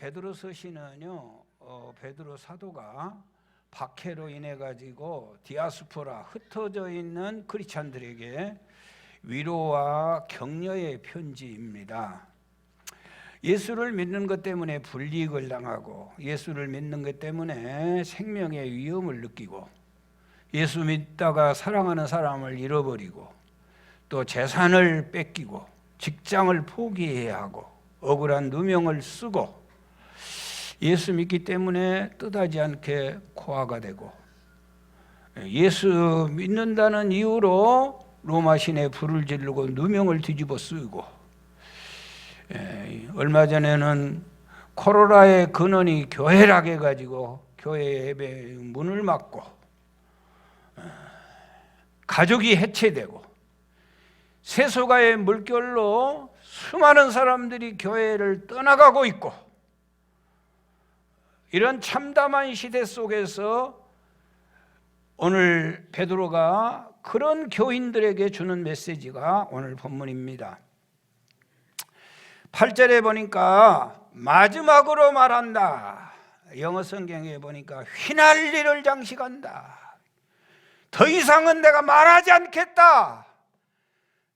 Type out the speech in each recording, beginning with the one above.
베드로 서신은요, 베드로 사도가 박해로 인해 가지고 디아스포라 흩어져 있는 크리스찬들에게 위로와 격려의 편지입니다. 예수를 믿는 것 때문에 불이익을 당하고 예수를 믿는 것 때문에 생명의 위험을 느끼고 예수 믿다가 사랑하는 사람을 잃어버리고 또 재산을 뺏기고 직장을 포기해야 하고 억울한 누명을 쓰고 예수 믿기 때문에 뜻하지 않게 고아가 되고 예수 믿는다는 이유로 로마 신에 불을 지르고 누명을 뒤집어 쓰고 얼마 전에는 코로나의 근원이 교회라고 해가지고 교회 예배 문을 막고 가족이 해체되고 세속화의 물결로 수많은 사람들이 교회를 떠나가고 있고 이런 참담한 시대 속에서 오늘 베드로가 그런 교인들에게 주는 메시지가 오늘 본문입니다. 8절에 보니까 마지막으로 말한다. 영어 성경에 보니까 휘날리를 장식한다. 더 이상은 내가 말하지 않겠다.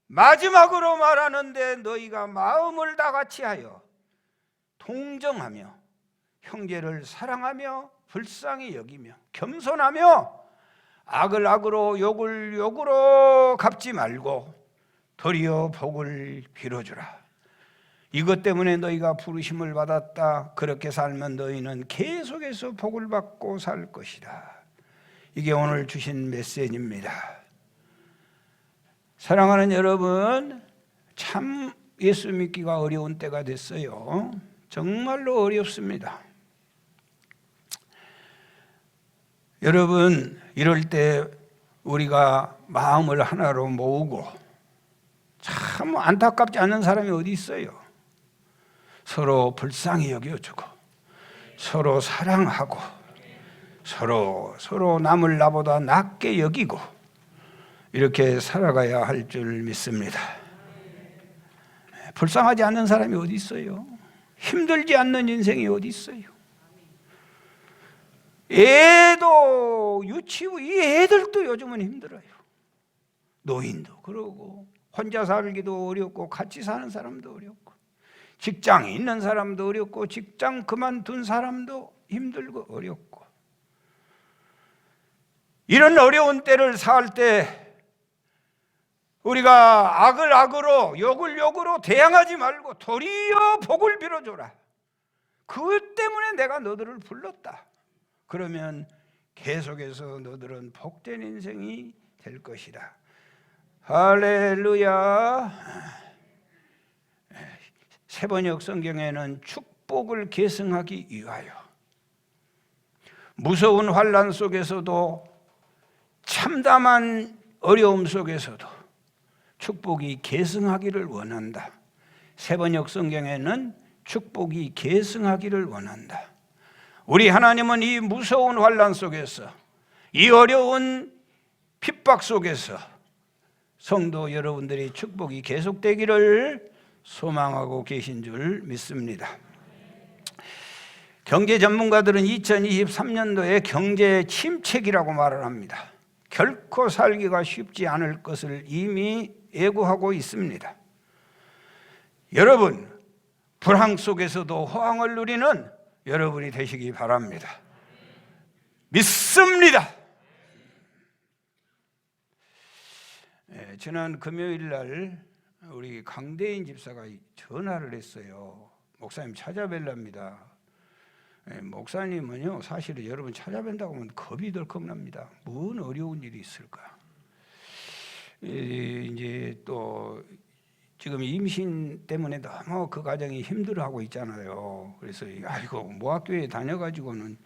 마지막으로 말하는데 너희가 마음을 다 같이 하여 동정하며 형제를 사랑하며 불쌍히 여기며 겸손하며 악을 악으로 욕을 욕으로 갚지 말고 도리어 복을 빌어주라. 이것 때문에 너희가 부르심을 받았다. 그렇게 살면 너희는 계속해서 복을 받고 살 것이다. 이게 오늘 주신 메시지입니다. 사랑하는 여러분, 참 예수 믿기가 어려운 때가 됐어요. 정말로 어렵습니다. 여러분, 이럴 때 우리가 마음을 하나로 모으고 참 안타깝지 않은 사람이 어디 있어요? 서로 불쌍히 여겨주고 서로 사랑하고 서로 남을 나보다 낮게 여기고 이렇게 살아가야 할 줄 믿습니다. 불쌍하지 않는 사람이 어디 있어요? 힘들지 않는 인생이 어디 있어요? 애도 유치부 이 애들도 요즘은 힘들어요. 노인도 그러고 혼자 살기도 어렵고 같이 사는 사람도 어렵고 직장에 있는 사람도 어렵고 직장 그만둔 사람도 힘들고 어렵고 이런 어려운 때를 살 때 우리가 악을 악으로 욕을 욕으로 대항하지 말고 도리어 복을 빌어줘라. 그것 때문에 내가 너들을 불렀다. 그러면 계속해서 너들은 복된 인생이 될 것이다. 할렐루야. 세번역 성경에는 축복을 계승하기 위하여 무서운 환난 속에서도 참담한 어려움 속에서도 축복이 계승하기를 원한다. 세번역 성경에는 축복이 계승하기를 원한다. 우리 하나님은 이 무서운 환난 속에서 이 어려운 핍박 속에서 성도 여러분들의 축복이 계속되기를 소망하고 계신 줄 믿습니다. 경제 전문가들은 2023년도에 경제 침체기라고 말을 합니다. 결코 살기가 쉽지 않을 것을 이미 예고하고 있습니다. 여러분, 불황 속에서도 호황을 누리는 여러분이 되시기 바랍니다. 믿습니다. 지난 금요일 날 우리 강대인 집사가 전화를 했어요. 목사님 찾아뵐랍니다. 목사님은요, 사실은 여러분 찾아뵌다고 하면 겁이 덜컥 납니다. 뭔 어려운 일이 있을까? 이제 또 지금 임신 때문에 너무 그 가정이 힘들어하고 있잖아요. 그래서 아이고 모학교에 다녀가지고는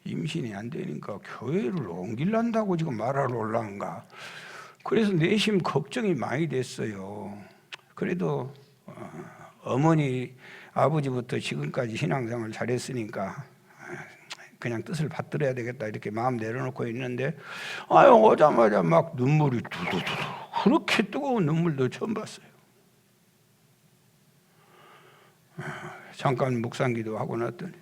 임신이 안 되니까 교회를 옮길란다고 지금 말하러 올라온가. 그래서 내심 걱정이 많이 됐어요. 그래도 어머니 아버지부터 지금까지 신앙생활 잘했으니까 그냥 뜻을 받들어야 되겠다 이렇게 마음 내려놓고 있는데 오자마자 막 눈물이 두두두두 그렇게 뜨거운 눈물도 처음 봤어요. 잠깐 묵상기도 하고 났더니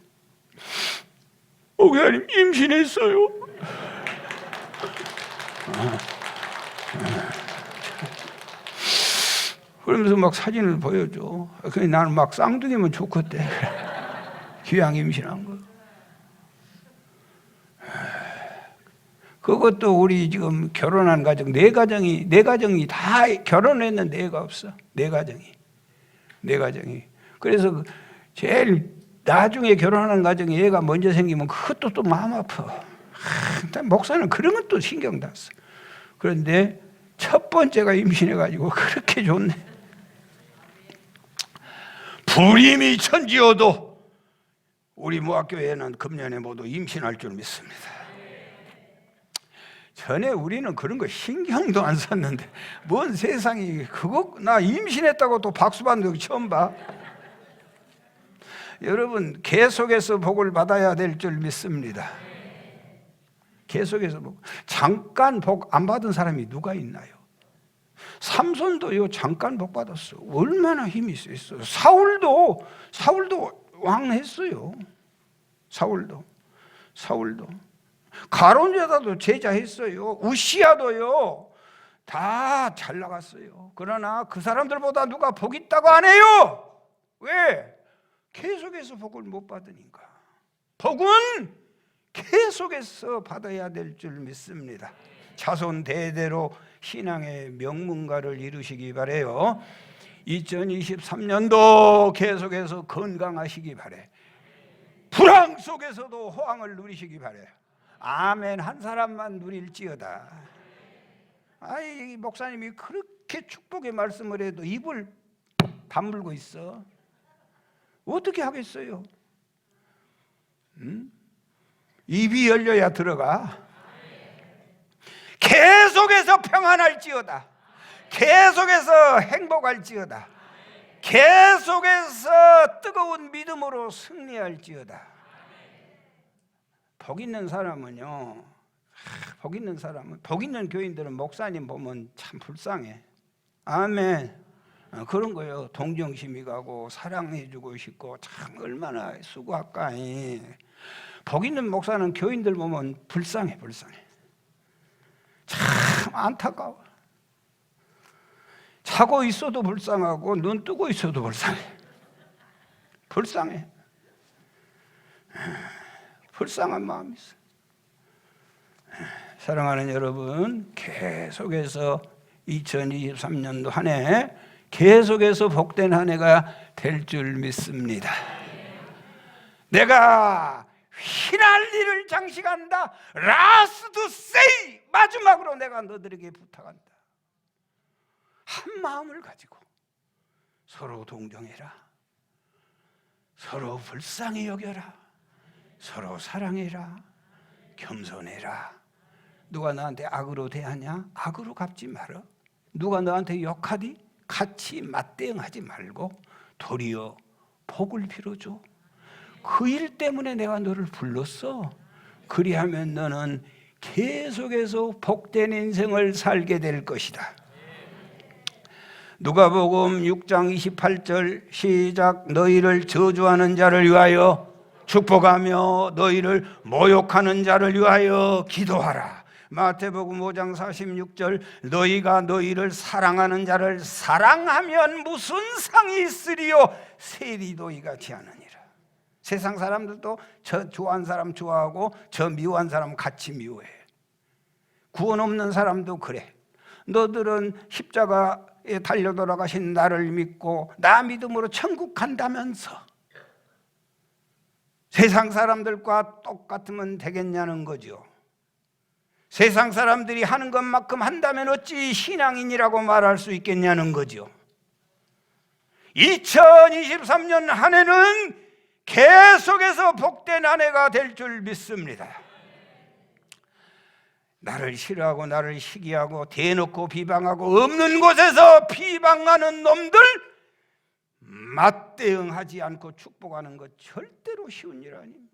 목사님 임신했어요. 그러면서 막 사진을 보여줘. 그래 나는 막 쌍둥이면 좋겠대. 귀양 임신한 거. 그것도 우리 지금 결혼한 가정 네 가정이 다 결혼했는데 애가 없어. 네 가정이. 그래서 제일 나중에 결혼하는 가정에 애가 먼저 생기면 그것도 또 마음 아파. 목사는 그런 것도 신경 다 써. 그런데 첫 번째가 임신해가지고 그렇게 좋네. 불임이 천지여도 우리 모학교회는 금년에 모두 임신할 줄 믿습니다. 전에 우리는 그런 거 신경도 안 썼는데 뭔 세상이 그거 나 임신했다고 또 박수 받는 거 처음 봐. 여러분 계속해서 복을 받아야 될 줄 믿습니다. 계속해서 복. 잠깐 복 안 받은 사람이 누가 있나요? 삼손도요 잠깐 복 받았어. 얼마나 힘이 있어요. 사울도 왕했어요. 사울도 가론유다도 제자했어요. 우시야도요 다 잘 나갔어요. 그러나 그 사람들보다 누가 복 있다고 안 해요. 왜? 계속해서 복을 못 받으니까. 복은 계속해서 받아야 될 줄 믿습니다. 자손 대대로 신앙의 명문가를 이루시기 바래요. 2023년도 계속해서 건강하시기 바래. 불황 속에서도 호황을 누리시기 바래요. 아멘. 한 사람만 누릴지어다. 아이 목사님이 그렇게 축복의 말씀을 해도 입을 다물고 있어. 어떻게 하겠어요? 입이 열려야 들어가. 계속해서 평안할지어다. 계속해서 행복할지어다. 계속해서 뜨거운 믿음으로 승리할지어다. 복 있는 사람은요, 복 있는 교인들은 목사님 보면 참 불쌍해. 아멘. 그런 거예요. 동정심이 가고 사랑해주고 싶고 참 얼마나 수고할까이. 복 있는 목사는 교인들 보면 불쌍해. 참 안타까워. 자고 있어도 불쌍하고 눈 뜨고 있어도 불쌍해. 불쌍한 마음이 있어. 사랑하는 여러분, 계속해서 2023년도 한 해 계속해서 복된 한 해가 될 줄 믿습니다. 내가 휘날리를 장식한다. 라스트 세이, 마지막으로 내가 너들에게 부탁한다. 한 마음을 가지고 서로 동정해라. 서로 불쌍히 여겨라. 서로 사랑해라. 겸손해라. 누가 나한테 악으로 대하냐? 악으로 갚지 마라. 누가 너한테 욕하디? 같이 맞대응하지 말고 도리어 복을 빌어줘. 그 일 때문에 내가 너를 불렀어. 그리하면 너는 계속해서 복된 인생을 살게 될 것이다. 누가복음 6장 28절 시작. 너희를 저주하는 자를 위하여 축복하며 너희를 모욕하는 자를 위하여 기도하라. 마태복음 5장 46절 너희가 너희를 사랑하는 자를 사랑하면 무슨 상이 있으리요? 세리도 이같이 하느니라. 세상 사람들도 저 좋아하는 사람 좋아하고 저 미워한 사람 같이 미워해. 구원 없는 사람도 그래. 너들은 십자가에 달려 돌아가신 나를 믿고 나 믿음으로 천국 간다면서 세상 사람들과 똑같으면 되겠냐는 거죠. 세상 사람들이 하는 것만큼 한다면 어찌 신앙인이라고 말할 수 있겠냐는 거죠. 2023년 한 해는 계속해서 복된 한 해가 될 줄 믿습니다. 나를 싫어하고 나를 시기하고 대놓고 비방하고 없는 곳에서 비방하는 놈들 맞대응하지 않고 축복하는 것 절대로 쉬운 일 아닙니다.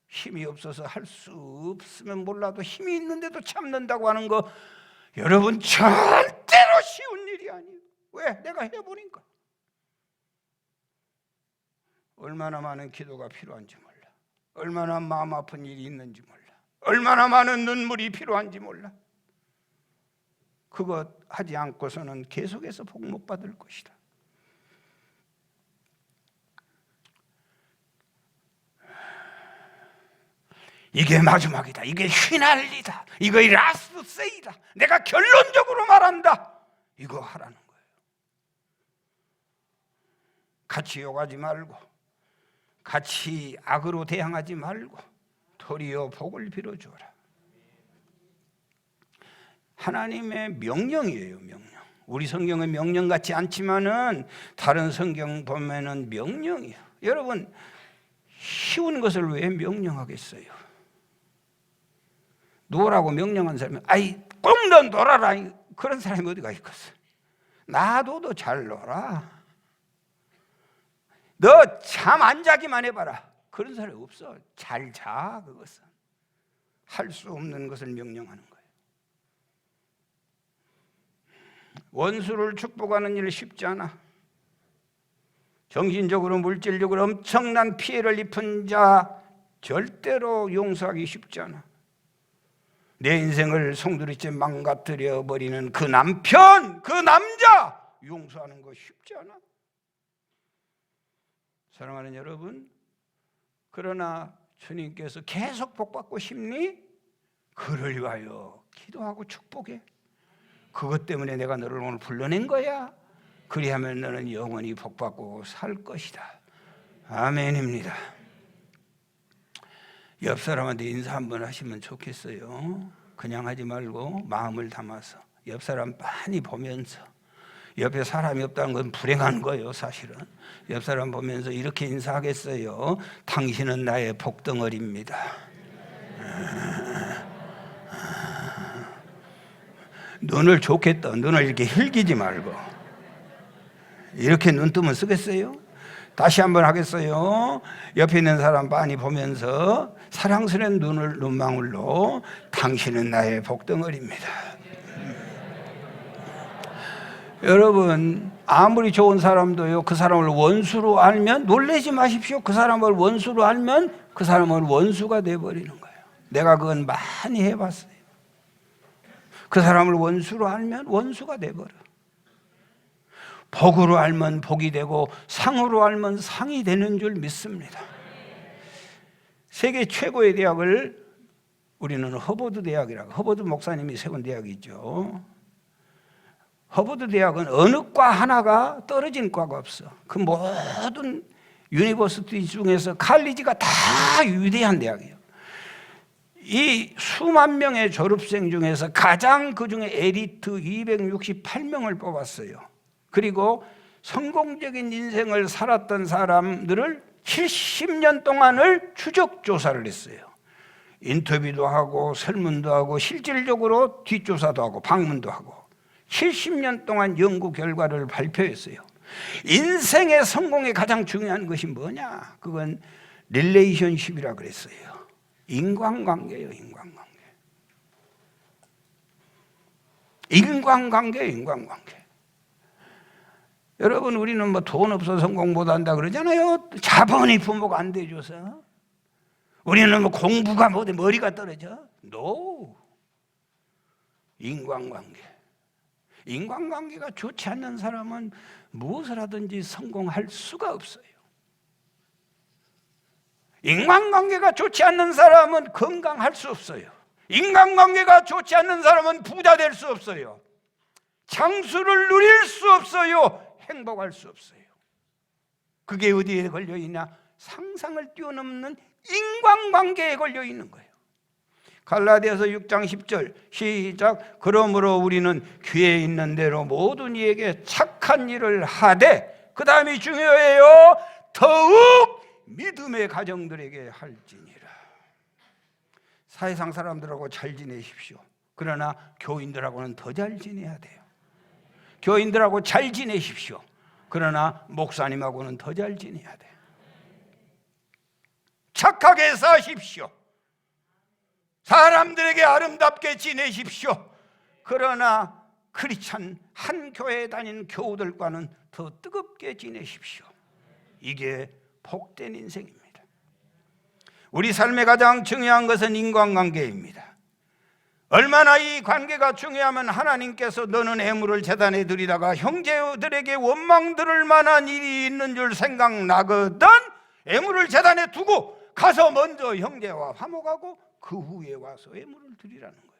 힘이 없어서 할 수 없으면 몰라도 힘이 있는데도 참는다고 하는 거 여러분 절대로 쉬운 일이 아니에요. 왜? 내가 해보니까. 얼마나 많은 기도가 필요한지 몰라. 얼마나 마음 아픈 일이 있는지 몰라. 얼마나 많은 눈물이 필요한지 몰라. 그것 하지 않고서는 계속해서 복 못 받을 것이다. 이게 마지막이다. 이게 휘날리다. 이거 라스트 세이다. 내가 결론적으로 말한다. 이거 하라는 거예요. 같이 욕하지 말고, 같이 악으로 대항하지 말고 도리어 복을 빌어주어라. 하나님의 명령이에요. 명령. 우리 성경은 명령 같지 않지만은 다른 성경 보면은 명령이에요. 여러분, 쉬운 것을 왜 명령하겠어요? 놀라고 명령한 사람이 아이 꼭 너 놀아라, 그런 사람이 어디가 있겠어? 놔둬도 잘 놀아. 너 잠 안 자기만 해봐라. 그런 사람이 없어. 잘 자. 그것은 할 수 없는 것을 명령하는 거예요. 원수를 축복하는 일 쉽지 않아. 정신적으로 물질적으로 엄청난 피해를 입은 자 절대로 용서하기 쉽지 않아. 내 인생을 송두리째 망가뜨려 버리는 그 남편, 그 남자 용서하는 거 쉽지 않아. 사랑하는 여러분, 그러나 주님께서 계속 복받고 싶니? 그를 위하여 기도하고 축복해. 그것 때문에 내가 너를 오늘 불러낸 거야. 그리하면 너는 영원히 복받고 살 것이다. 아멘입니다. 옆 사람한테 인사 한번 하시면 좋겠어요. 그냥 하지 말고 마음을 담아서 옆 사람 많이 보면서, 옆에 사람이 없다는 건 불행한 거예요. 사실은 옆 사람 보면서 이렇게 인사하겠어요. 당신은 나의 복덩어리입니다. 눈을 좋게 떠. 눈을 이렇게 흘기지 말고 이렇게 눈 뜨면 쓰겠어요? 다시 한번 하겠어요. 옆에 있는 사람 많이 보면서 사랑스러운 눈망울로 당신은 나의 복덩어리입니다. 여러분, 아무리 좋은 사람도요, 그 사람을 원수로 알면 놀라지 마십시오. 그 사람을 원수로 알면 그 사람은 원수가 돼버리는 거예요. 내가 그건 많이 해봤어요. 그 사람을 원수로 알면 원수가 돼버려. 복으로 알면 복이 되고 상으로 알면 상이 되는 줄 믿습니다. 세계 최고의 대학을 우리는 허버드 대학이라고, 허버드 목사님이 세운 대학이죠. 허버드 대학은 어느 과 하나가 떨어진 과가 없어. 그 모든 유니버시티 중에서 칼리지가 다 위대한 대학이에요. 이 수만 명의 졸업생 중에서 가장 그중에 에리트 268명을 뽑았어요. 그리고 성공적인 인생을 살았던 사람들을 70년 동안을 추적 조사를 했어요. 인터뷰도 하고 설문도 하고 실질적으로 뒷조사도 하고 방문도 하고 70년 동안 연구 결과를 발표했어요. 인생의 성공에 가장 중요한 것이 뭐냐? 그건 릴레이션십이라고 그랬어요. 인간관계예요. 인간관계. 여러분, 우리는 뭐 돈 없어서 성공 못한다 그러잖아요. 자본이 부모가 안 돼줘서. 우리는 뭐 공부가 못해 머리가 떨어져. No. 인간관계가 좋지 않는 사람은 무엇을 하든지 성공할 수가 없어요. 인간관계가 좋지 않는 사람은 건강할 수 없어요. 인간관계가 좋지 않는 사람은 부자 될 수 없어요. 장수를 누릴 수 없어요. 행복할 수 없어요. 그게 어디에 걸려있냐? 상상을 뛰어넘는 인간관계에 걸려있는 거예요. 갈라디아서 6장 10절 시작. 그러므로 우리는 귀에 있는 대로 모든 이에게 착한 일을 하되, 그 다음이 중요해요. 더욱 믿음의 가정들에게 할지니라. 사회상 사람들하고 잘 지내십시오. 그러나 교인들하고는 더 잘 지내야 돼요. 교인들하고 잘 지내십시오. 그러나 목사님하고는 더 잘 지내야 돼요. 착하게 사십시오. 사람들에게 아름답게 지내십시오. 그러나 크리스찬 한 교회에 다니는 교우들과는 더 뜨겁게 지내십시오. 이게 복된 인생입니다. 우리 삶의 가장 중요한 것은 인간관계입니다. 얼마나 이 관계가 중요하면 하나님께서 너는 애물을 제단에 드리다가 형제들에게 원망 들을 만한 일이 있는 줄 생각나거든 애물을 제단에 두고 가서 먼저 형제와 화목하고 그 후에 와서 애물을 드리라는 거예요.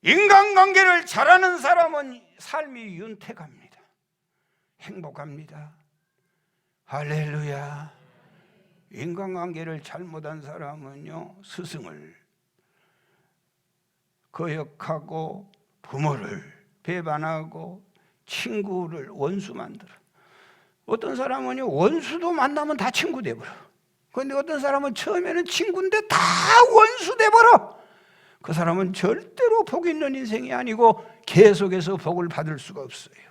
인간관계를 잘하는 사람은 삶이 윤택합니다. 행복합니다. 할렐루야. 인간관계를 잘못한 사람은요, 스승을 거역하고 부모를 배반하고 친구를 원수 만들어. 어떤 사람은요, 원수도 만나면 다 친구 돼버려. 그런데 어떤 사람은 처음에는 친구인데 다 원수 돼버려. 그 사람은 절대로 복 있는 인생이 아니고 계속해서 복을 받을 수가 없어요.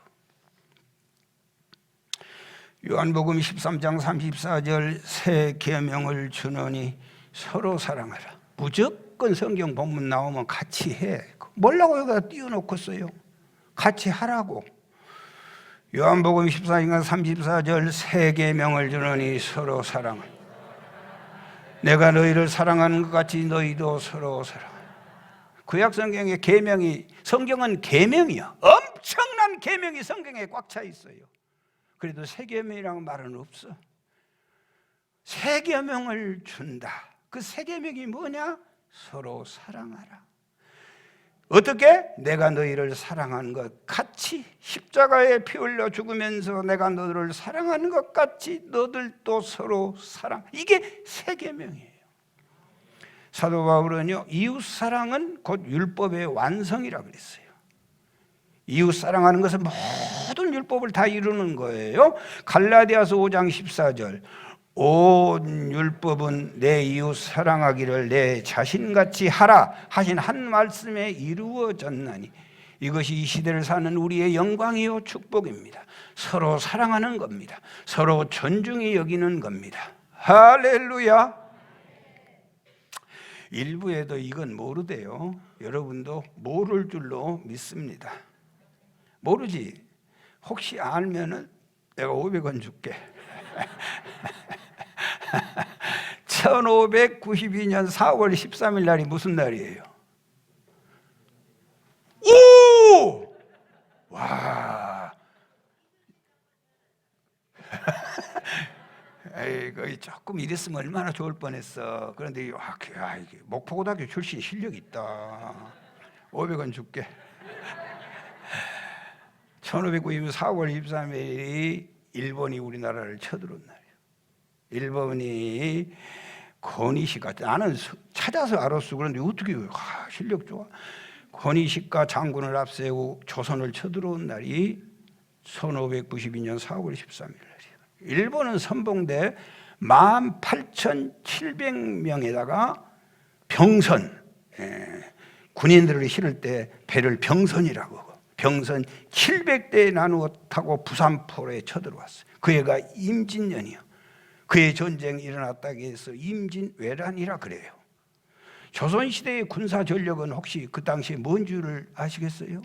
요한복음 13장 34절 새 계명을 주노니 서로 사랑하라. 무조건 성경 본문 나오면 같이 해. 뭐라고 여기다 띄워놓고 써요? 같이 하라고. 요한복음 14장 34절 새 계명을 주노니 서로 사랑하라. 내가 너희를 사랑하는 것 같이 너희도 서로 사랑하라. 구약 성경의 계명이, 성경은 계명이야. 엄청난 계명이 성경에 꽉 차 있어요. 그래도 새 계명이라는 말은 없어. 새 계명을 준다. 그 새 계명이 뭐냐? 서로 사랑하라. 어떻게? 내가 너희를 사랑하는 것 같이 십자가에 피 흘려 죽으면서 내가 너희를 사랑하는 것 같이 너들도 서로 사랑. 이게 새 계명이에요. 사도 바울은요, 이웃 사랑은 곧 율법의 완성이라고 그랬어요. 이웃 사랑하는 것은 모든 율법을 다 이루는 거예요. 갈라디아서 5장 14절 온 율법은 내 이웃 사랑하기를 내 자신같이 하라 하신 한 말씀에 이루어졌나니 이것이 이 시대를 사는 우리의 영광이요 축복입니다. 서로 사랑하는 겁니다. 서로 존중히 여기는 겁니다. 할렐루야. 일부에도 이건 모르대요. 여러분도 모를 줄로 믿습니다. 모르지? 혹시 알면은 내가 500원 줄게. 1592년 4월 13일 날이 무슨 날이에요? 오! 와! 에이, 조금 이랬으면 얼마나 좋을 뻔했어. 그런데 목포고등학교 출신 실력 있다. 500원 줄게. 1592년 4월 23일이 일본이 우리나라를 쳐들어온 날이에요. 일본이 권위식과, 나는 찾아서 알았어. 그런데 어떻게 실력 좋아. 권위식과 장군을 앞세우고 조선을 쳐들어온 날이 1592년 4월 13일 날이에요. 일본은 선봉대 18,700명에다가 병선, 군인들을 실을 때 배를 병선이라고 하고 병선 700대에 나누어 타고 부산포로에 쳐들어왔어요. 그 해가 임진년이요. 그의 전쟁이 일어났다고 해서 임진왜란이라 그래요. 조선시대의 군사 전력은 혹시 그 당시에 뭔 줄을 아시겠어요?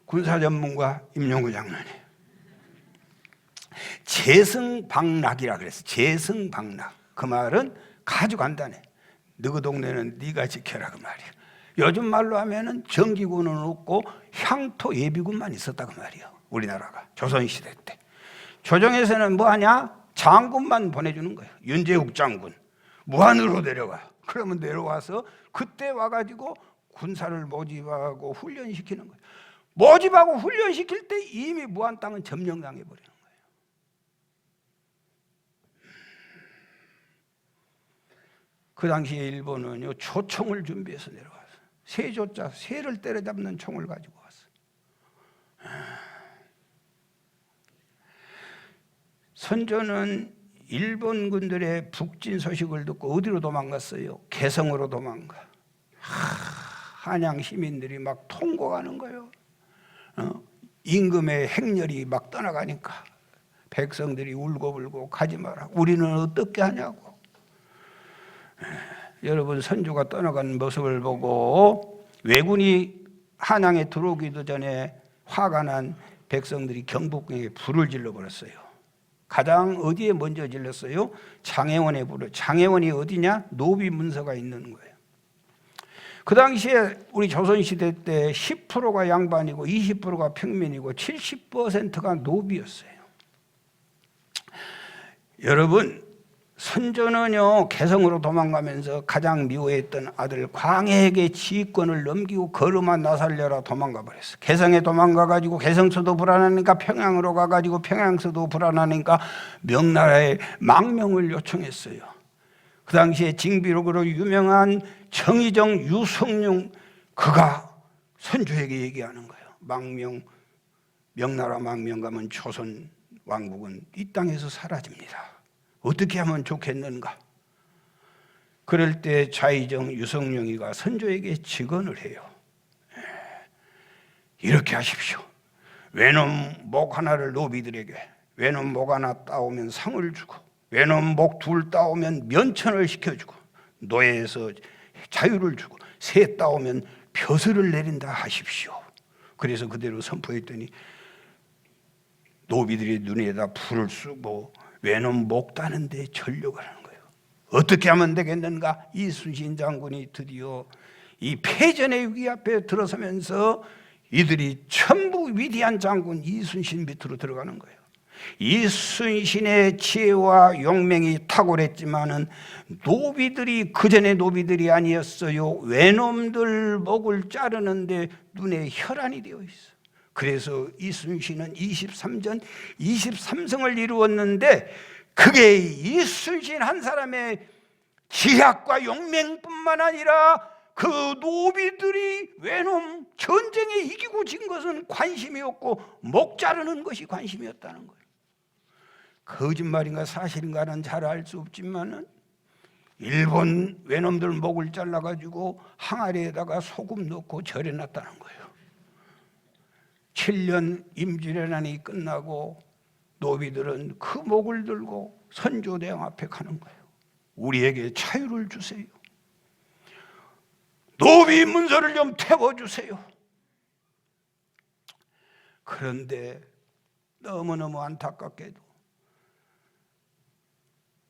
군사 전문가 임용구 장관이에요. 재승방락이라 그랬어. 재승방락. 그 말은 아주 간단해. 너희 동네는 네가 지켜라 그 말이야. 요즘 말로 하면은 정기군은 없고 향토 예비군만 있었다 그 말이야. 우리나라가 조선시대 때. 조정에서는 뭐 하냐? 장군만 보내주는 거예요. 윤제욱 장군 무한으로 내려와. 그러면 내려와서 그때 와가지고 군사를 모집하고 훈련시키는 거예요. 모집하고 훈련시킬 때 이미 무한 땅은 점령당해 버리는 거예요. 그 당시에 일본은요 초총을 준비해서 내려왔어요. 새조자, 새를 때려잡는 총을 가지고 왔어요. 선조는 일본 군들의 북진 소식을 듣고 어디로 도망갔어요? 개성으로 도망가. 한양 시민들이 막 통곡하는 거예요. 임금의 행렬이 막 떠나가니까 백성들이 울고불고 가지 마라. 우리는 어떻게 하냐고. 여러분 선조가 떠나간 모습을 보고 왜군이 한양에 들어오기도 전에 화가 난 백성들이 경복궁에 불을 질러버렸어요. 가장 어디에 먼저 질렀어요? 장애원에 불을. 장애원이 어디냐? 노비 문서가 있는 거예요. 그 당시에 우리 조선시대 때 10%가 양반이고 20%가 평민이고 70%가 노비였어요. 여러분, 선조는요 개성으로 도망가면서 가장 미워했던 아들 광해에게 지휘권을 넘기고 걸음아 나살려라 도망가 버렸어. 개성에 도망가가지고 개성서도 불안하니까 평양으로 가가지고 평양서도 불안하니까 명나라에 망명을 요청했어요. 그 당시에 징비록으로 유명한 정의정 유성룡, 그가 선조에게 얘기하는 거예요. 명나라 망명 가면 조선 왕국은 이 땅에서 사라집니다. 어떻게 하면 좋겠는가? 그럴 때 좌의정 유성룡이가 선조에게 직언을 해요. 이렇게 하십시오. 외놈 목 하나를 노비들에게, 외놈 목 하나 따오면 상을 주고, 외놈 목 둘 따오면 면천을 시켜주고, 노예에서 자유를 주고, 새 따오면 벼슬을 내린다 하십시오. 그래서 그대로 선포했더니 노비들이 눈에다 불을 쓰고 외놈 목 따는데 전력을 하는 거예요. 어떻게 하면 되겠는가? 이순신 장군이 드디어 이 패전의 위기 앞에 들어서면서 이들이 전부 위대한 장군 이순신 밑으로 들어가는 거예요. 이순신의 지혜와 용맹이 탁월했지만은 노비들이 그전의 노비들이 아니었어요. 외놈들 목을 자르는데 눈에 혈안이 되어 있어. 그래서 이순신은 23전 23성을 이루었는데 그게 이순신 한 사람의 지략과 용맹뿐만 아니라 그 노비들이 외놈 전쟁에 이기고 진 것은 관심이 없고 목 자르는 것이 관심이었다는 거예요. 거짓말인가 사실인가는 잘 알 수 없지만은 일본 외놈들 목을 잘라가지고 항아리에다가 소금 넣고 절여놨다는 거예요. 7년 임진왜란이 끝나고 노비들은 그 목을 들고 선조대왕 앞에 가는 거예요. 우리에게 자유를 주세요. 노비 문서를 좀 태워주세요. 그런데 너무너무 안타깝게도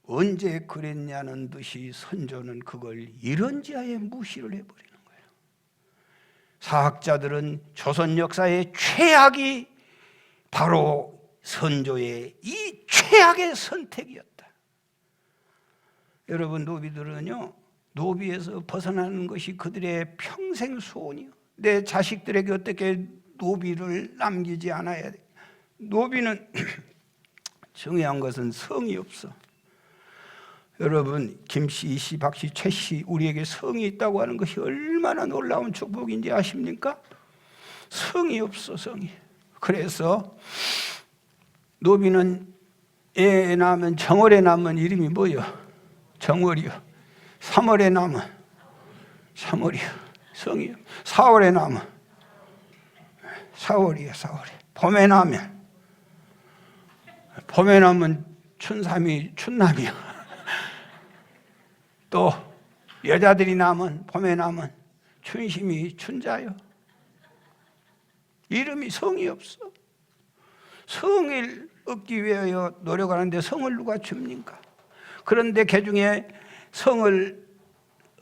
언제 그랬냐는 듯이 선조는 그걸 이런지하에 무시를 해버리는 거예요. 사학자들은 조선 역사의 최악이 바로 선조의 이 최악의 선택이었다. 여러분, 노비들은요, 노비에서 벗어나는 것이 그들의 평생 소원이요. 내 자식들에게 어떻게 노비를 남기지 않아야 돼. 노비는 중요한 것은 성이 없어. 여러분, 김씨, 이씨, 박씨, 최씨 우리에게 성이 있다고 하는 것이 얼마나 놀라운 축복인지 아십니까? 성이 없어, 성이. 그래서 노비는 애 낳으면 정월에 낳으면 이름이 뭐요? 정월이요. 3월에 낳으면 3월이요. 성이요. 4월에 낳으면 4월이요. 4월에. 봄에 낳으면 춘삼이 춘남이요. 또 여자들이 낳으면 봄에 낳으면 춘심이 춘자요. 이름이 성이 없어. 성을 얻기 위하여 노력하는데 성을 누가 줍니까? 그런데 개중에 성을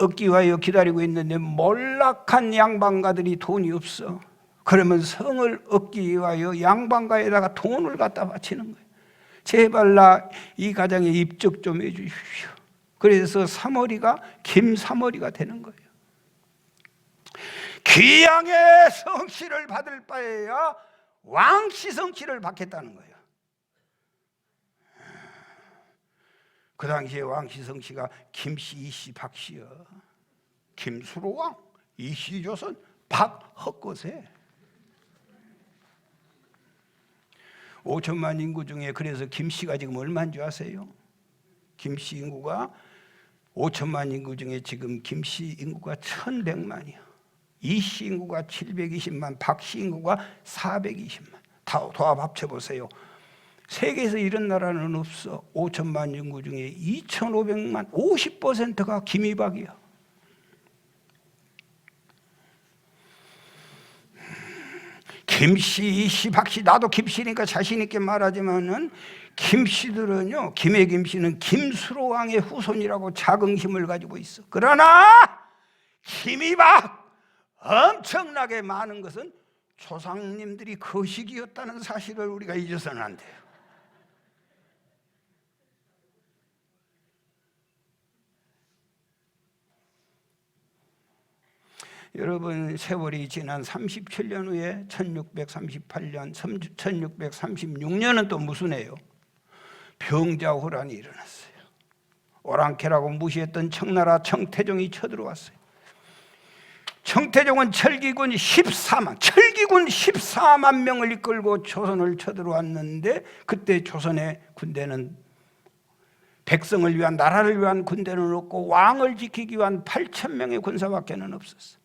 얻기 위하여 기다리고 있는데 몰락한 양반가들이 돈이 없어. 그러면 성을 얻기 위하여 양반가에다가 돈을 갖다 바치는 거예요. 제발 나 이 가정에 입적 좀 해주십시오. 그래서 사머리가 김사머리가 되는 거예요. 귀양의 성씨를 받을 바에야 왕씨 성씨를 받겠다는 거예요. 그 당시에 왕씨 성씨가 김씨, 이씨, 박씨요. 김수로왕, 이씨 조선, 박헛것에 5천만 인구 중에 그래서 김씨가 지금 얼마인 줄 아세요? 김씨 인구가 5천만 인구 중에 지금 김씨 인구가 1100만이야. 이씨 인구가 720만, 박씨 인구가 420만. 다 도합 합쳐보세요. 세계에서 이런 나라는 없어. 5천만 인구 중에 2500만, 50%가 김씨, 이씨, 박씨, 나도 김씨니까 자신 있게 말하지만은 김씨들은요, 김해 김씨는 김수로 왕의 후손이라고 자긍심을 가지고 있어. 그러나 김이박 엄청나게 많은 것은 조상님들이 거식이었다는 사실을 우리가 잊어서는 안 돼요. 여러분, 세월이 지난 37년 후에 1638년, 1636년은 또 무슨 해요? 병자호란이 일어났어요. 오랑캐라고 무시했던 청나라 청태종이 쳐들어왔어요. 청태종은 철기군 14만 명을 이끌고 조선을 쳐들어왔는데, 그때 조선의 군대는 백성을 위한, 나라를 위한 군대는 없고 왕을 지키기 위한 8,000명의 군사밖에는 없었어요.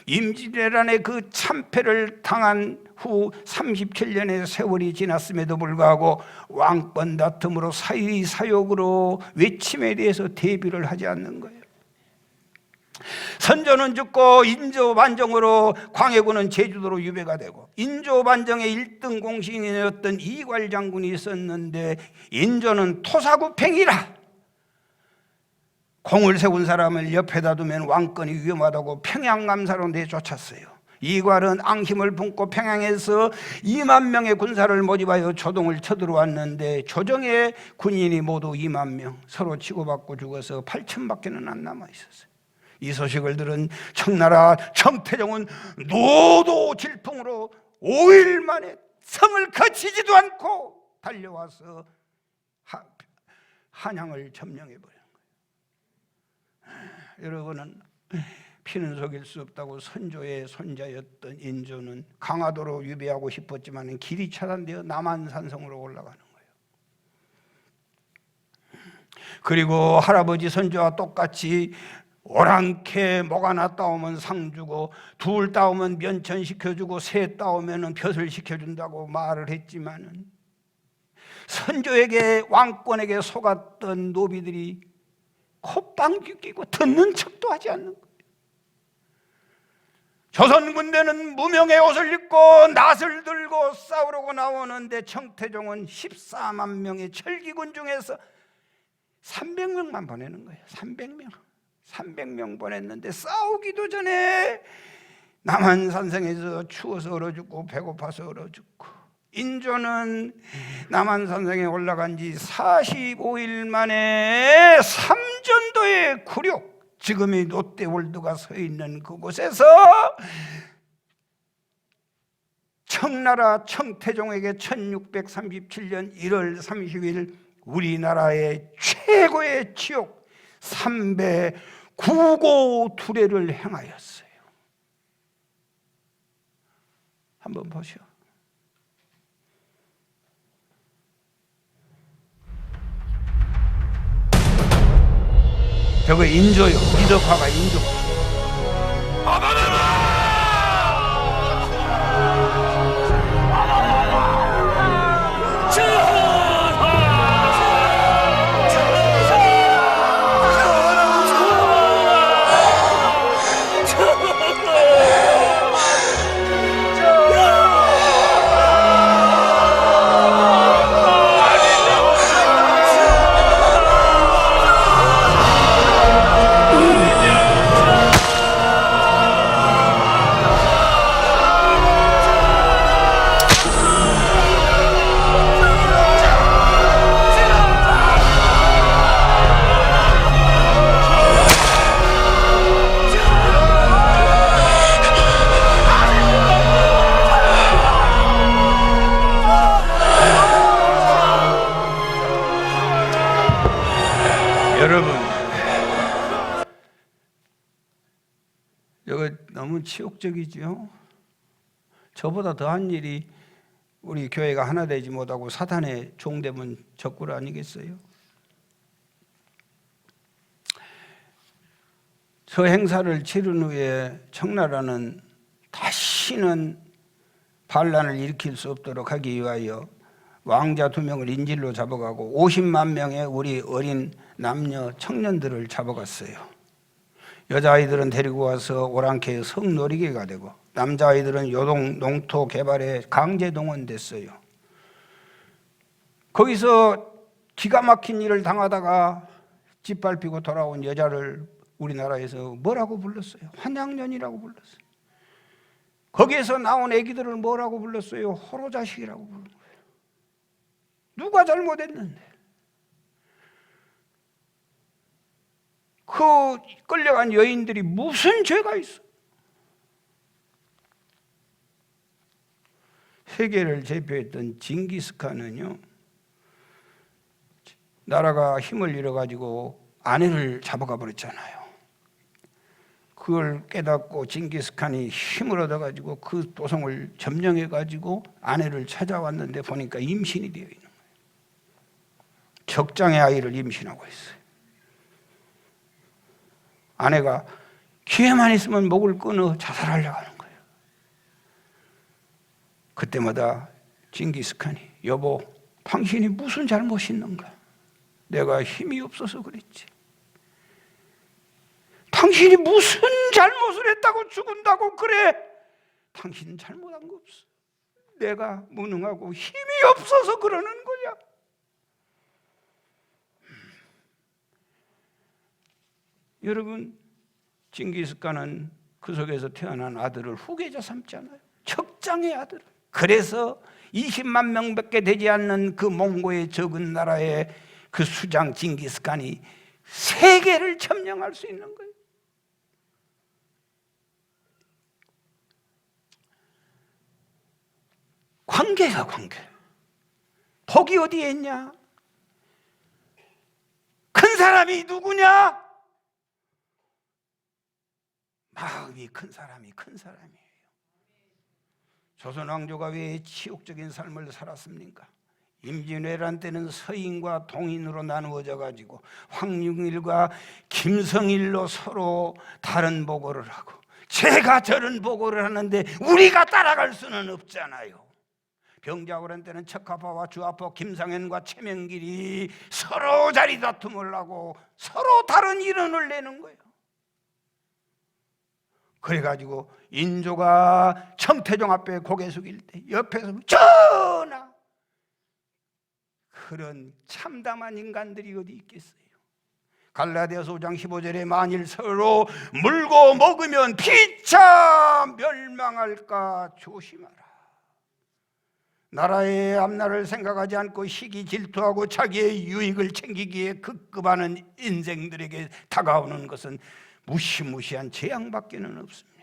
임진왜란의 그 참패를 당한 후 37년의 세월이 지났음에도 불구하고 왕권 다툼으로 사의사욕으로 외침에 대해서 대비를 하지 않는 거예요. 선조는 죽고 인조반정으로 광해군은 제주도로 유배가 되고, 인조반정의 1등 공신이었던 이괄 장군이 있었는데 인조는 토사구팽이라 공을 세운 사람을 옆에다 두면 왕권이 위험하다고 평양감사로 내쫓았어요. 이괄은 앙심을 품고 평양에서 2만 명의 군사를 모집하여 조동을 쳐들어왔는데 조정의 군인이 모두 2만 명, 서로 치고받고 죽어서 8,000밖에는 안 남아있었어요. 이 소식을 들은 청나라 청태종은 노도질풍으로 5일 만에 성을 거치지도 않고 달려와서 한양을 점령해버려요. 여러분은 피는 속일 수 없다고 선조의 손자였던 인조는 강화도로 유배하고 싶었지만 길이 차단되어 남한산성으로 올라가는 거예요. 그리고 할아버지 선조와 똑같이 오랑캐 목 하나 따오면 상 주고, 둘 따오면 면천 시켜주고, 셋 따오면 벼슬 시켜준다고 말을 했지만은 선조에게, 왕권에게 속았던 노비들이 콧방귀 끼고 듣는 척도 하지 않는 거예요. 조선 군대는 무명의 옷을 입고 낫을 들고 싸우려고 나오는데 청태종은 14만 명의 철기군 중에서 300명만 보내는 거예요. 300명 보냈는데 싸우기도 전에 남한산성에서 추워서 얼어 죽고 배고파서 얼어 죽고, 인조는 남한산성에 올라간 지 45일 만에 삼전도의 굴욕, 지금의 롯데월드가 서 있는 그곳에서 청나라 청태종에게 1637년 1월 30일 우리나라의 최고의 지옥 3배 구고투례를 행하였어요. 한번 보시오. 저거 인조요. 이덕화가 인조. 여러분, 이거 너무 치욕적이죠. 저보다 더한 일이 우리 교회가 하나 되지 못하고 사탄의 종되면 적굴 아니겠어요? 저 행사를 치른 후에 청나라는 다시는 반란을 일으킬 수 없도록 하기 위하여 왕자 2명을 인질로 잡아가고 50만 명의 우리 어린 남녀 청년들을 잡아갔어요. 여자아이들은 데리고 와서 오랑캐의 성놀이개가 되고 남자아이들은 요동 농토 개발에 강제 동원됐어요. 거기서 기가 막힌 일을 당하다가 짓밟히고 돌아온 여자를 우리나라에서 뭐라고 불렀어요? 환양년이라고 불렀어요. 거기에서 나온 애기들을 뭐라고 불렀어요? 호로자식이라고 부른 거예요. 누가 잘못했는데? 그 끌려간 여인들이 무슨 죄가 있어? 세계를 제패했던 징기스칸은요, 나라가 힘을 잃어가지고 아내를 잡아가 버렸잖아요. 그걸 깨닫고 징기스칸이 힘을 얻어가지고 그 도성을 점령해가지고 아내를 찾아왔는데 보니까 임신이 되어 있는 거예요. 적장의 아이를 임신하고 있어요. 아내가 기회만 있으면 목을 끊어 자살하려고 하는 거예요. 그때마다 징기스칸이 여보, 당신이 무슨 잘못이 있는가? 내가 힘이 없어서 그랬지. 당신이 무슨 잘못을 했다고 죽은다고 그래? 당신은 잘못한 거 없어. 내가 무능하고 힘이 없어서 그러는 거야. 여러분, 징기스칸은 그 속에서 태어난 아들을 후계자 삼잖아요. 적장의 아들을. 그래서 20만 명밖에 되지 않는 그 몽고의 적은 나라의 그 수장 징기스칸이 세계를 점령할 수 있는 거예요. 관계가 관계. 복이 어디에 있냐? 큰 사람이 누구냐? 마음이 큰 사람이 큰 사람이에요. 조선 왕조가 왜 치욕적인 삶을 살았습니까? 임진왜란 때는 서인과 동인으로 나누어져 가지고 황룡일과 김성일로 서로 다른 보고를 하고, 제가 저런 보고를 하는데 우리가 따라갈 수는 없잖아요. 병자호란 때는 척하파와 주하파 김상현과 최명길이 서로 자리 다툼을 하고 서로 다른 이론을 내는 거예요. 그래가지고 인조가 청태종 앞에 고개 숙일 때 옆에서 전하, 그런 참담한 인간들이 어디 있겠어요? 갈라디아서 5장 15절에 만일 서로 물고 먹으면 피차 멸망할까 조심하라. 나라의 앞날을 생각하지 않고 시기 질투하고 자기의 유익을 챙기기에 급급하는 인생들에게 다가오는 것은 무시무시한 재앙밖에는 없습니다.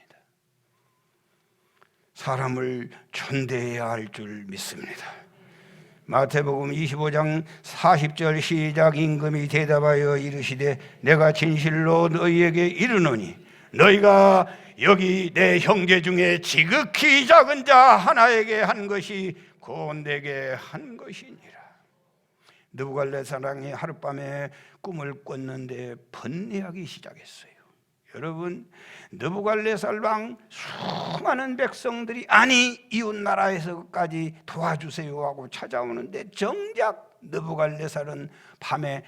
사람을 존대해야 할 줄 믿습니다. 마태복음 25장 40절 시작. 임금이 대답하여 이르시되 내가 진실로 너희에게 이르노니 너희가 여기 내 형제 중에 지극히 작은 자 하나에게 한 것이 곧 내게 한 것이니라. 느부갓네살왕이 하룻밤에 꿈을 꿨는데 번뇌하기 시작했어요. 여러분, 느부갓네살 왕 수많은 백성들이 아니 이웃 나라에서까지 도와주세요 하고 찾아오는데 정작 느부갓네살은 밤에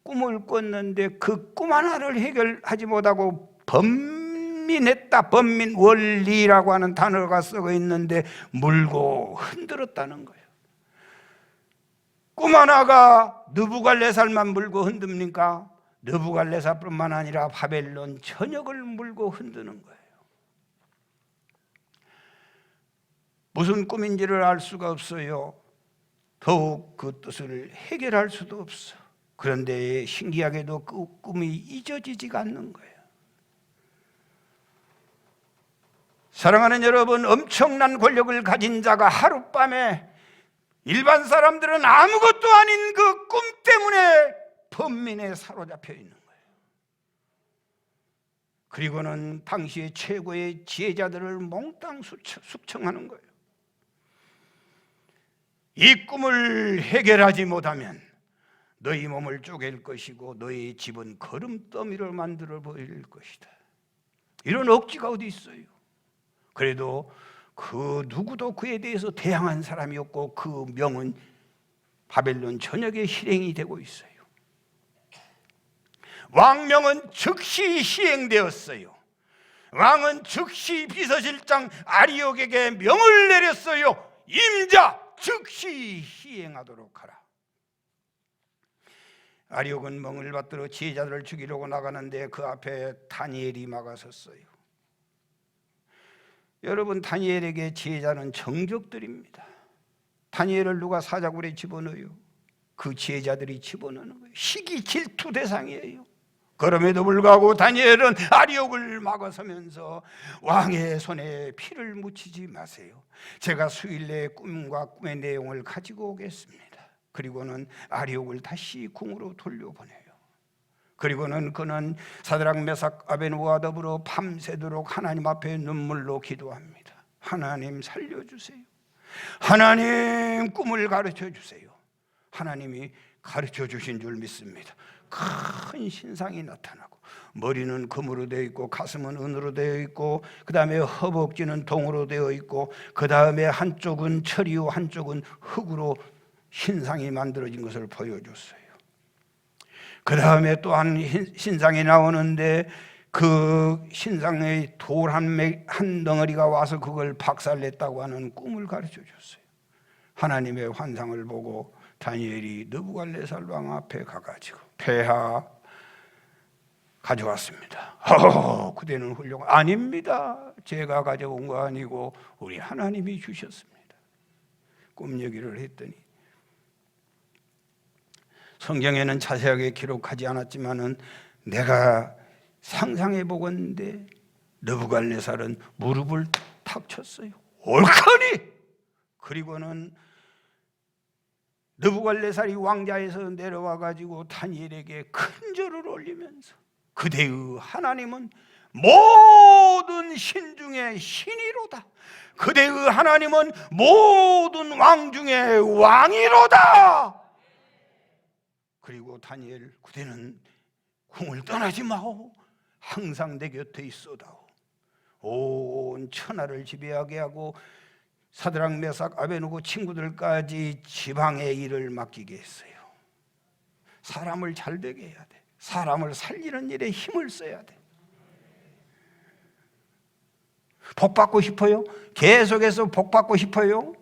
꿈을 꿨는데 그 꿈 하나를 해결하지 못하고 번민했다. 번민, 원리라고 하는 단어가 쓰고 있는데 물고 흔들었다는 거예요. 꿈 하나가 느부갓네살만 물고 흔듭니까? 느부갓네살뿐만 아니라 바벨론 전역을 물고 흔드는 거예요. 무슨 꿈인지를 알 수가 없어요. 더욱 그 뜻을 해결할 수도 없어. 그런데 신기하게도 그 꿈이 잊어지지가 않는 거예요. 사랑하는 여러분, 엄청난 권력을 가진 자가 하룻밤에 일반 사람들은 아무것도 아닌 그 꿈 때문에 번민에 사로잡혀 있는 거예요. 그리고는 당시의 최고의 지혜자들을 몽땅 숙청하는 거예요. 이 꿈을 해결하지 못하면 너희 몸을 쪼갤 것이고 너희 집은 거름더미를 만들어 버릴 것이다. 이런 억지가 어디 있어요? 그래도 그 누구도 그에 대해서 대항한 사람이 없고 그 명은 바벨론 전역에 실행이 되고 있어요. 왕명은 즉시 시행되었어요. 왕은 즉시 비서실장 아리옥에게 명을 내렸어요. 임자 즉시 시행하도록 하라. 아리옥은 멍을 받들어 지혜자들을 죽이려고 나가는데 그 앞에 다니엘이 막아섰어요. 여러분, 다니엘에게 지혜자는 정적들입니다. 다니엘을 누가 사자굴에 집어넣어요? 그 지혜자들이 집어넣는 거예요. 시기 질투 대상이에요. 그럼에도 불구하고 다니엘은 아리옥을 막아서면서 왕의 손에 피를 묻히지 마세요. 제가 수일 내에 꿈과 꿈의 내용을 가지고 오겠습니다. 그리고는 아리옥을 다시 궁으로 돌려보내요. 그리고는 그는 사드락 메삭 아벤노고와 더불어 밤새도록 하나님 앞에 눈물로 기도합니다. 하나님 살려주세요. 하나님 꿈을 가르쳐 주세요. 하나님이 가르쳐 주신 줄 믿습니다. 큰 신상이 나타나고 머리는 금으로 되어 있고 가슴은 은으로 되어 있고 그 다음에 허벅지는 동으로 되어 있고 그 다음에 한쪽은 철이요 한쪽은 흙으로 신상이 만들어진 것을 보여줬어요. 그 다음에 또 한 신상이 나오는데 그 신상의 돌 한 덩어리가 와서 그걸 박살냈다고 하는 꿈을 가르쳐 줬어요. 하나님의 환상을 보고 다니엘이 느부갓네살 왕 앞에 가가지고 폐하 가져왔습니다. 그대는 훌륭한 아닙니다. 제가 가져온 거 아니고 우리 하나님이 주셨습니다. 꿈 얘기를 했더니 성경에는 자세하게 기록하지 않았지만은 내가 상상해 보건대 느부갓네살은 무릎을 탁 쳤어요. 옳거니. 그리고는 느부갓네살이 왕좌에서 내려와 가지고 다니엘에게 큰 절을 올리면서 그대의 하나님은 모든 신 중에 신이로다. 그대의 하나님은 모든 왕 중에 왕이로다. 그리고 다니엘, 그대는 궁을 떠나지 마오. 항상 내 곁에 있어다오. 온 천하를 지배하게 하고 사드락 메삭 아벤노고 친구들까지 지방의 일을 맡기게 했어요. 사람을 잘 되게 해야 돼. 사람을 살리는 일에 힘을 써야 돼. 복 받고 싶어요? 계속해서 복 받고 싶어요?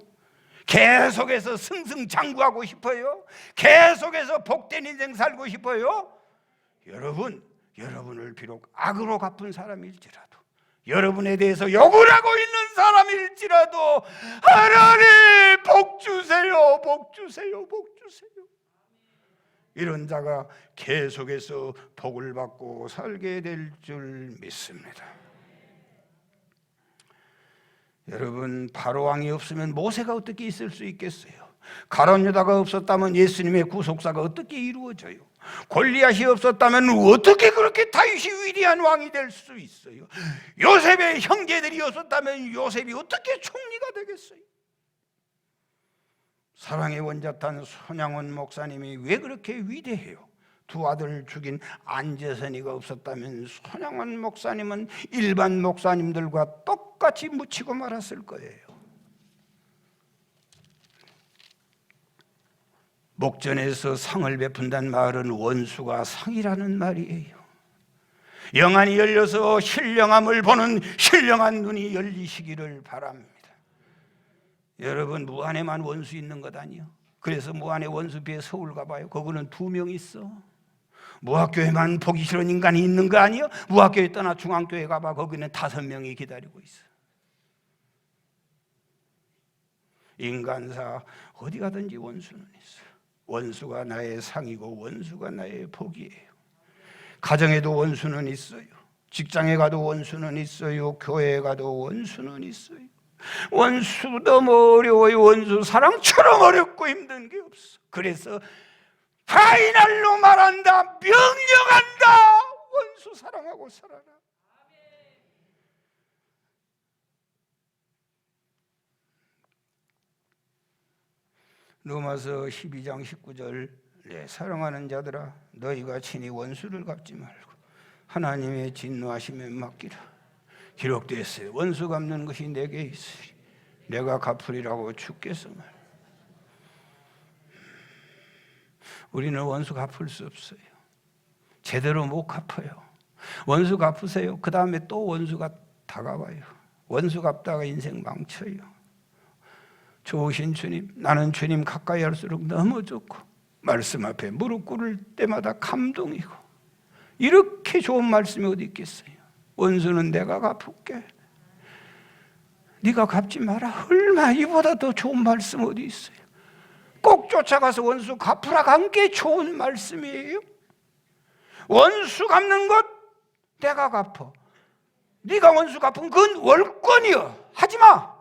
계속해서 승승장구하고 싶어요? 계속해서 복된 인생 살고 싶어요? 여러분을 비록 악으로 갚은 사람일지라도, 여러분에 대해서 욕을 하고 있는 사람일지라도 하나님 복 주세요, 복 주세요, 복 주세요. 이런 자가 계속해서 복을 받고 살게 될 줄 믿습니다. 여러분, 바로왕이 없으면 모세가 어떻게 있을 수 있겠어요? 가룟 유다가 없었다면 예수님의 구속사가 어떻게 이루어져요? 골리앗이 없었다면 어떻게 그렇게 다윗이 위대한 왕이 될 수 있어요? 요셉의 형제들이 없었다면 요셉이 어떻게 총리가 되겠어요? 사랑의 원자탄 손양원 목사님이 왜 그렇게 위대해요? 두 아들을 죽인 안재선이가 없었다면 손양원 목사님은 일반 목사님들과 똑같이 묻히고 말았을 거예요. 목전에서 상을 베푼다는 말은 원수가 상이라는 말이에요. 영안이 열려서 신령함을 보는 신령한 눈이 열리시기를 바랍니다. 여러분, 무안에만 원수 있는 것 아니요? 그래서 무안에 원수비에 서울 가봐요. 거기는 2명 있어. 무학교에만 보기 싫은 인간이 있는 거 아니요? 무학교에 떠나 중앙교회 가봐. 거기는 5명이 기다리고 있어. 인간사 어디 가든지 원수는 있어. 원수가 나의 상이고 원수가 나의 복이에요. 가정에도 원수는 있어요. 직장에 가도 원수는 있어요. 교회에 가도 원수는 있어요. 원수 너무 어려워요. 원수 사랑처럼 어렵고 힘든 게 없어. 그래서 파이널로 말한다. 명령한다. 원수 사랑하고 살아라. 로마서 12장 19절 내 사랑하는 자들아 너희가 친히 원수를 갚지 말고 하나님의 진노하심에 맡기라. 기록되었어요. 원수 갚는 것이 내게 있으리 내가 갚으리라고 주께서 말. 우리는 원수 갚을 수 없어요. 제대로 못 갚아요. 원수 갚으세요. 그 다음에 또 원수가 다가와요. 원수 갚다가 인생 망쳐요. 좋으신 주님, 나는 주님 가까이 할수록 너무 좋고 말씀 앞에 무릎 꿇을 때마다 감동이고, 이렇게 좋은 말씀이 어디 있겠어요. 원수는 내가 갚을게, 네가 갚지 마라. 얼마 이보다 더 좋은 말씀 어디 있어요. 꼭 쫓아가서 원수 갚으라 간 게 좋은 말씀이에요. 원수 갚는 것 내가 갚어, 네가 원수 갚은 그건 월권이여. 하지마.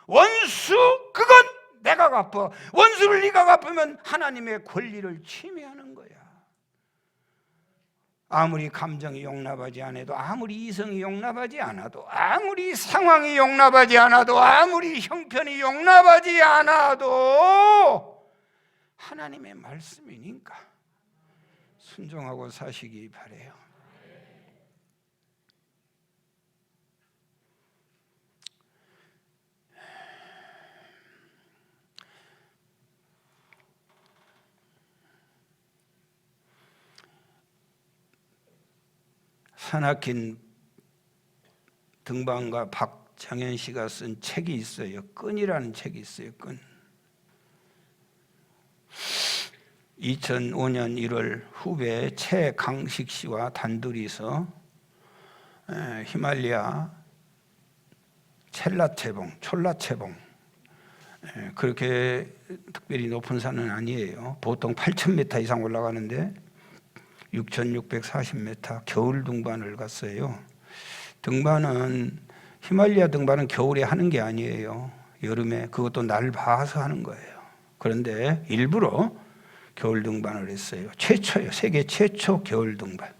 원수 그건 내가 갚어. 원수를 네가 갚으면 하나님의 권리를 침해하는 거야. 아무리 감정이 용납하지 않아도, 아무리 이성이 용납하지 않아도, 아무리 상황이 용납하지 않아도, 아무리 형편이 용납하지 않아도 하나님의 말씀이니까 순종하고 사시기 바래요. 산악인 등반가 박정현 씨가 쓴 책이 있어요. 끈이라는 책이 있어요. 끈. 2005년 1월 후배 최강식 씨와 단둘이서 히말리아 촐라체봉, 그렇게 특별히 높은 산은 아니에요. 보통 8,000m 이상 올라가는데 6,640m 겨울 등반을 갔어요. 등반은, 히말리아 등반은 겨울에 하는 게 아니에요. 여름에, 그것도 날 봐서 하는 거예요. 그런데 일부러 겨울 등반을 했어요. 최초예요. 세계 최초 겨울 등반.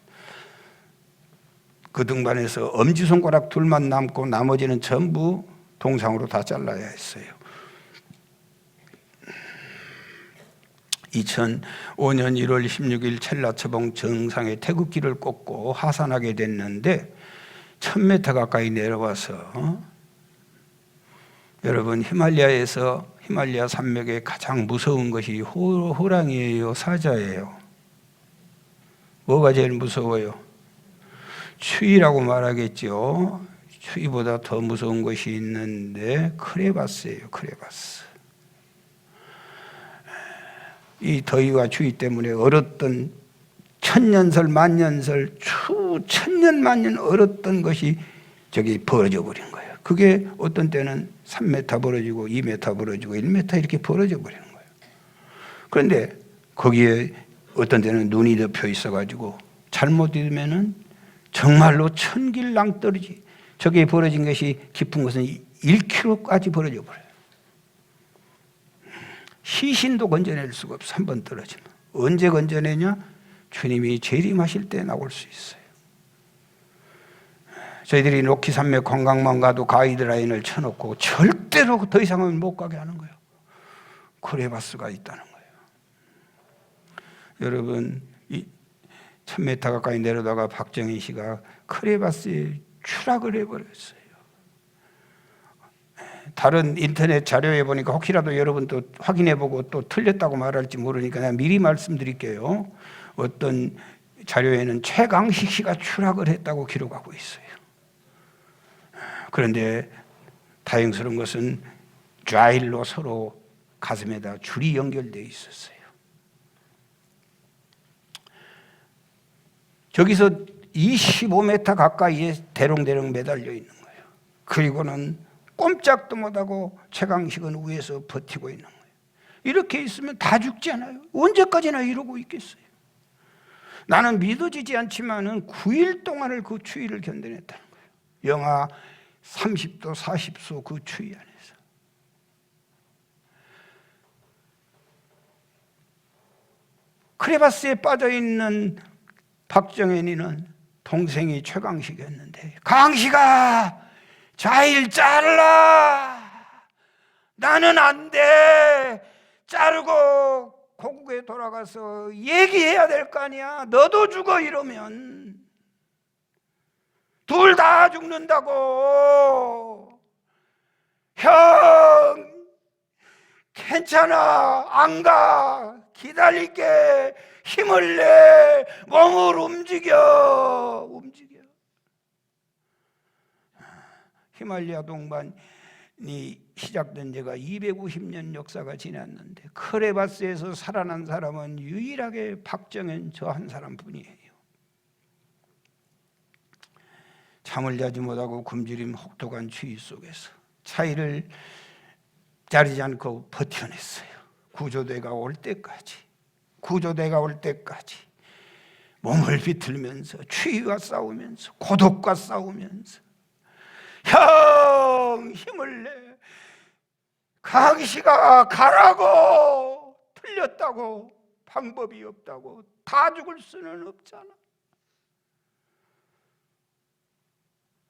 그 등반에서 엄지손가락 둘만 남고 나머지는 전부 동상으로 다 잘라야 했어요. 2005년 1월 16일 첼라체봉 정상에 태극기를 꽂고 하산하게 됐는데 1000m 가까이 내려와서, 여러분, 히말리아 산맥에 가장 무서운 것이 호랑이에요, 사자예요? 뭐가 제일 무서워요? 추위라고 말하겠죠. 추위보다 더 무서운 것이 있는데 크레바스예요. 크레바스. 이 더위와 추위 때문에 얼었던 천년설 만년설 천년만년 얼었던 것이 저기 벌어져 버린 거예요. 그게 어떤 때는 3m 벌어지고 2m 벌어지고 1m 이렇게 벌어져 버리는 거예요. 그런데 거기에 어떤 때는 눈이 덮여 있어 가지고 잘못 잊으면은 정말로 천길 낭떠러지, 저게 벌어진 것이 깊은 것은 1km까지 벌어져 버려요. 시신도 건져낼 수가 없어. 한번 떨어지면. 언제 건져내냐? 주님이 재림하실 때 나올 수 있어요. 저희들이 로키 산맥 관광만 가도 가이드라인을 쳐놓고 절대로 더 이상은 못 가게 하는 거예요. 크레바스가 있다는 거예요. 여러분, 1000m 가까이 내려다가 박정희 씨가 크레바스에 추락을 해버렸어요. 다른 인터넷 자료에 보니까 혹시라도 여러분 또 확인해보고 또 틀렸다고 말할지 모르니까 내가 미리 말씀드릴게요. 어떤 자료에는 최강식 씨가 추락을 했다고 기록하고 있어요. 그런데 다행스러운 것은 좌일로 서로 가슴에다 줄이 연결되어 있었어요. 저기서 25m 가까이에 대롱대롱 매달려 있는 거예요. 그리고는 꼼짝도 못하고 최강식은 위에서 버티고 있는 거예요. 이렇게 있으면 다 죽지 않아요? 언제까지나 이러고 있겠어요? 나는 믿어지지 않지만은 9일 동안을 그 추위를 견뎌냈다는 거예요. 영하 30도 40도 그 추위 안에서. 크레바스에 빠져있는 박정현이는 동생이 최강식이었는데, 강식아 좌일 자르라. 나는 안 돼. 자르고 고국에 돌아가서 얘기해야 될 거 아니야. 너도 죽어 이러면. 둘 다 죽는다고. 형 괜찮아, 안 가. 기다릴게. 힘을 내. 몸을 움직여. 히말라야 동반이 시작된 지가 250년 역사가 지났는데 크레바스에서 살아난 사람은 유일하게 박정현 저 한 사람뿐이에요. 잠을 자지 못하고 굶주림 혹독한 추위 속에서 차이를 자르지 않고 버텨냈어요. 구조대가 올 때까지 몸을 비틀면서 추위와 싸우면서 고독과 싸우면서 형 힘을 내, 강시가 가라고, 틀렸다고, 방법이 없다고, 다 죽을 수는 없잖아.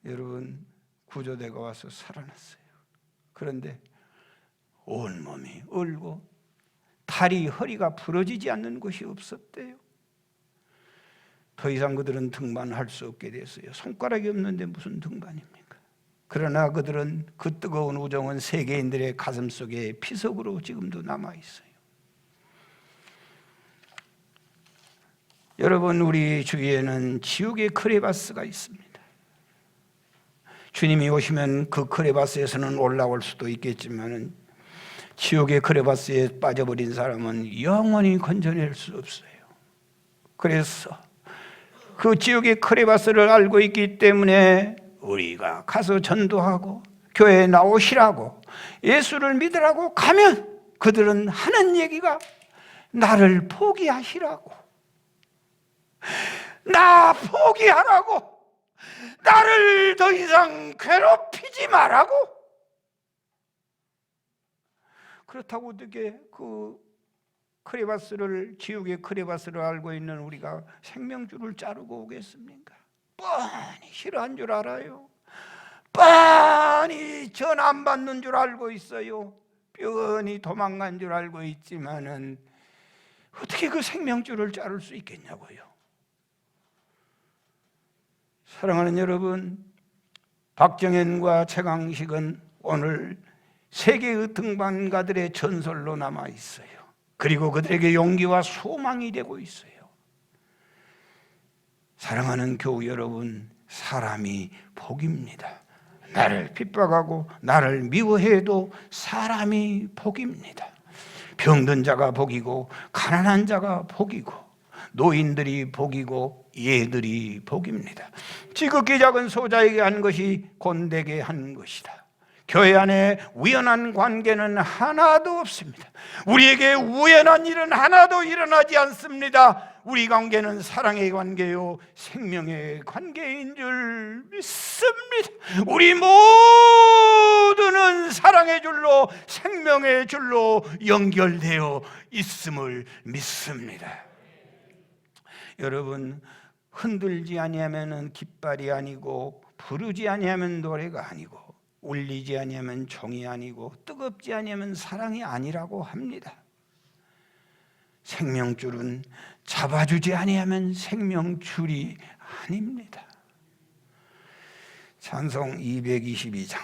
여러분, 구조대가 와서 살아났어요. 그런데 온몸이 얼고 다리, 허리가 부러지지 않는 곳이 없었대요. 더 이상 그들은 등반할 수 없게 됐어요. 손가락이 없는데 무슨 등반입니까? 그러나 그들은 그 뜨거운 우정은 세계인들의 가슴 속에 피석으로 지금도 남아있어요. 여러분, 우리 주위에는 지옥의 크레바스가 있습니다. 주님이 오시면 그 크레바스에서는 올라올 수도 있겠지만 지옥의 크레바스에 빠져버린 사람은 영원히 건져낼 수 없어요. 그래서 그 지옥의 크레바스를 알고 있기 때문에 우리가 가서 전도하고 교회에 나오시라고 예수를 믿으라고 가면 그들은 하는 얘기가 나를 포기하시라고, 나 포기하라고, 나를 더 이상 괴롭히지 말라고. 그렇다고 어떻게 그 크레바스를, 지옥의 크레바스를 알고 있는 우리가 생명줄을 자르고 오겠습니까? 뻔히 싫어한 줄 알아요. 뻔히 전 안 받는 줄 알고 있어요. 뻔히 도망간 줄 알고 있지만은 어떻게 그 생명줄을 자를 수 있겠냐고요. 사랑하는 여러분, 박정현과 최강식은 오늘 세계의 등반가들의 전설로 남아 있어요. 그리고 그들에게 용기와 소망이 되고 있어요. 사랑하는 교우 여러분, 사람이 복입니다. 나를 핍박하고 나를 미워해도 사람이 복입니다. 병든 자가 복이고 가난한 자가 복이고 노인들이 복이고 예들이 복입니다. 지극히 작은 소자에게 한 것이 곤대게 한 것이다. 교회 안에 우연한 관계는 하나도 없습니다. 우리에게 우연한 일은 하나도 일어나지 않습니다. 우리 관계는 사랑의 관계요 생명의 관계인 줄 믿습니다. 우리 모두는 사랑의 줄로 생명의 줄로 연결되어 있음을 믿습니다. 여러분, 흔들지 아니하면 깃발이 아니고 부르지 아니하면 노래가 아니고 울리지 아니하면 종이 아니고 뜨겁지 아니하면 사랑이 아니라고 합니다. 생명줄은 잡아주지 아니하면 생명줄이 아닙니다. 찬송 222장